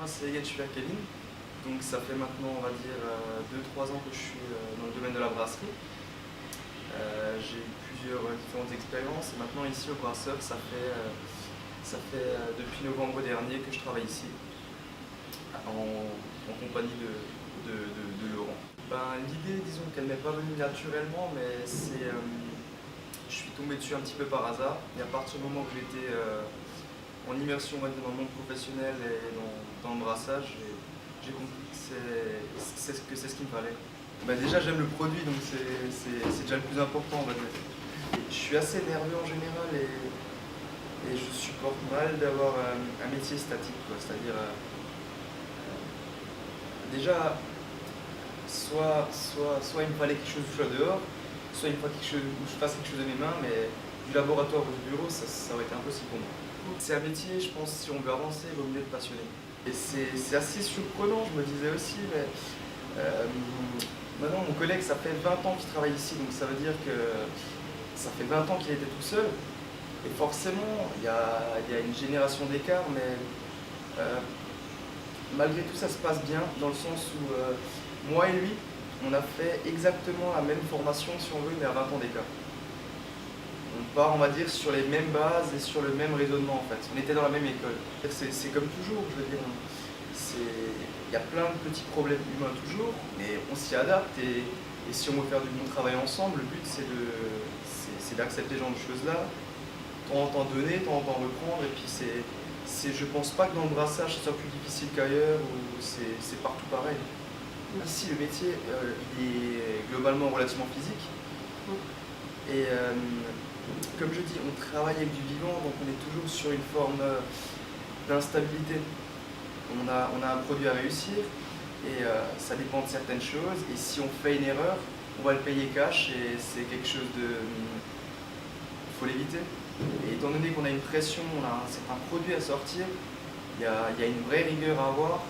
Moi, c'est Kevin. Donc ça fait maintenant, on va dire, 2-3 ans que je suis dans le domaine de la brasserie. J'ai eu plusieurs différentes expériences et maintenant ici au Brasseur, ça fait depuis novembre dernier que je travaille ici, en compagnie de Laurent. L'idée, disons qu'elle n'est pas venue naturellement, mais je suis tombé dessus un petit peu par hasard. Et à partir du moment où j'étais en immersion dans le monde professionnel et dans le brassage, j'ai compris que c'est ce qu'il me fallait. Déjà j'aime le produit, donc c'est déjà le plus important, on va dire. Je suis assez nerveux en général et je supporte mal d'avoir un métier statique, c'est-à-dire déjà soit il me fallait quelque chose où je sois dehors, soit il me fallait quelque chose où je fasse quelque chose de mes mains, mais du laboratoire ou du bureau, ça aurait été impossible pour moi. C'est un métier, je pense, si on veut avancer, il vaut mieux être passionné. Et c'est assez surprenant, je me disais aussi, mais maintenant mon collègue, ça fait 20 ans qu'il travaille ici, donc ça veut dire que ça fait 20 ans qu'il était tout seul. Et forcément, il y a une génération d'écart, mais malgré tout, ça se passe bien, dans le sens où moi et lui, on a fait exactement la même formation, si on veut, mais à 20 ans d'écart. On part, on va dire, sur les mêmes bases et sur le même raisonnement, en fait. On était dans la même école. C'est comme toujours, je veux dire. Il y a plein de petits problèmes humains toujours, mais on s'y adapte et si on veut faire du bon travail ensemble, le but c'est d'accepter ce genre de choses-là, de temps en temps donner, de temps en temps reprendre, et puis je pense pas que dans le brassage ce soit plus difficile qu'ailleurs, ou c'est partout pareil. Ici le métier il est globalement relativement physique, et comme je dis, on travaille avec du vivant, donc on est toujours sur une forme d'instabilité. On a un produit à réussir et ça dépend de certaines choses, et si on fait une erreur, on va le payer cash et c'est quelque chose il faut l'éviter. Et étant donné qu'on a une pression, on a un certain produit à sortir, il y a une vraie rigueur à avoir,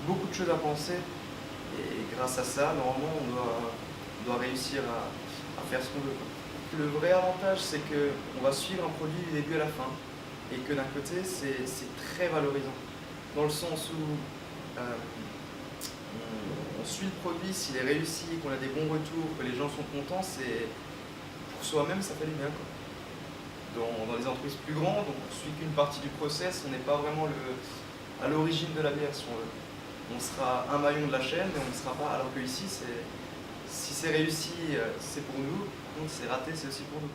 beaucoup de choses à penser, et grâce à ça, normalement, on doit réussir à faire ce qu'on veut. Le vrai avantage, c'est qu'on va suivre un produit du début à la fin, et que d'un côté, c'est très valorisant. Dans le sens où on suit le produit, s'il est réussi, qu'on a des bons retours, que les gens sont contents, pour soi-même, ça fait du bien. Dans les entreprises plus grandes, on ne suit qu'une partie du process, on n'est pas vraiment à l'origine de la bière, si on veut. On sera un maillon de la chaîne, mais on ne sera pas, alors que ici, si c'est réussi, c'est pour nous, par contre, si c'est raté, c'est aussi pour nous.